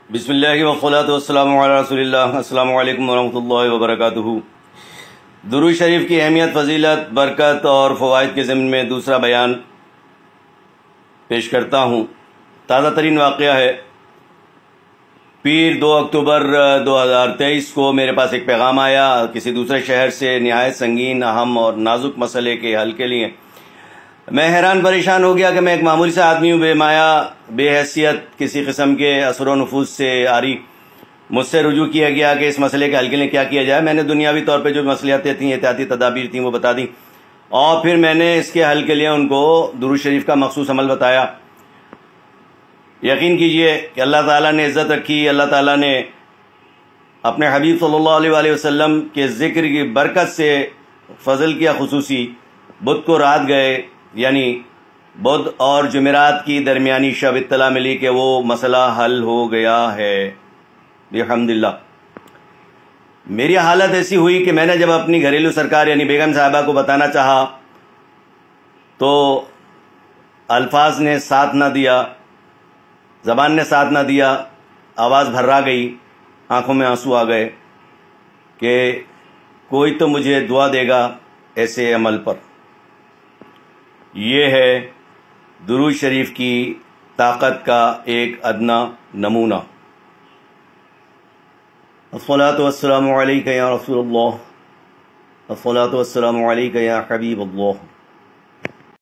بسم اللہ والصلاۃ والسلام علی رسول اللہ۔ السلام علیکم ورحمۃ اللہ وبرکاتہ۔ درود شریف کی اہمیت، فضیلت، برکت اور فوائد کے ضمن میں دوسرا بیان پیش کرتا ہوں۔ تازہ ترین واقعہ ہے، پیر 2 اکتوبر 2023 کو میرے پاس ایک پیغام آیا کسی دوسرے شہر سے، نہایت سنگین، اہم اور نازک مسئلے کے حل کے لیے۔ میں حیران پریشان ہو گیا کہ میں ایک معمولی سے آدمی ہوں، بے مایا، بے حیثیت، کسی قسم کے اثر و نفوذ سے عاری۔ مجھ سے رجوع کیا گیا کہ اس مسئلے کے حل کے لیے کیا کیا جائے۔ میں نے دنیاوی طور پہ جو مصلحتیں تھیں، احتیاطی تدابیر تھیں، وہ بتا دیں، اور پھر میں نے اس کے حل کے لیے ان کو درود شریف کا مخصوص عمل بتایا۔ یقین کیجئے کہ اللہ تعالیٰ نے عزت رکھی، اللہ تعالیٰ نے اپنے حبیب صلی اللہ علیہ وآلہ وسلم کے ذکر کی برکت سے فضل کیا خصوصی۔ بدھ کو رات گئے، یعنی بدھ اور جمعرات کی درمیانی شب اطلاع ملی کہ وہ مسئلہ حل ہو گیا ہے، الحمدللہ۔ میری حالت ایسی ہوئی کہ میں نے جب اپنی گھریلو سرکار یعنی بیگم صاحبہ کو بتانا چاہا تو الفاظ نے ساتھ نہ دیا، زبان نے ساتھ نہ دیا، آواز بھرا گئی، آنکھوں میں آنسو آ گئے کہ کوئی تو مجھے دعا دے گا ایسے عمل پر۔ یہ ہے درود شریف کی طاقت کا ایک ادنا نمونہ۔ الصلاۃ والسلام علیک یا رسول اللہ، الصلاۃ والسلام علیک یا حبیب اللہ۔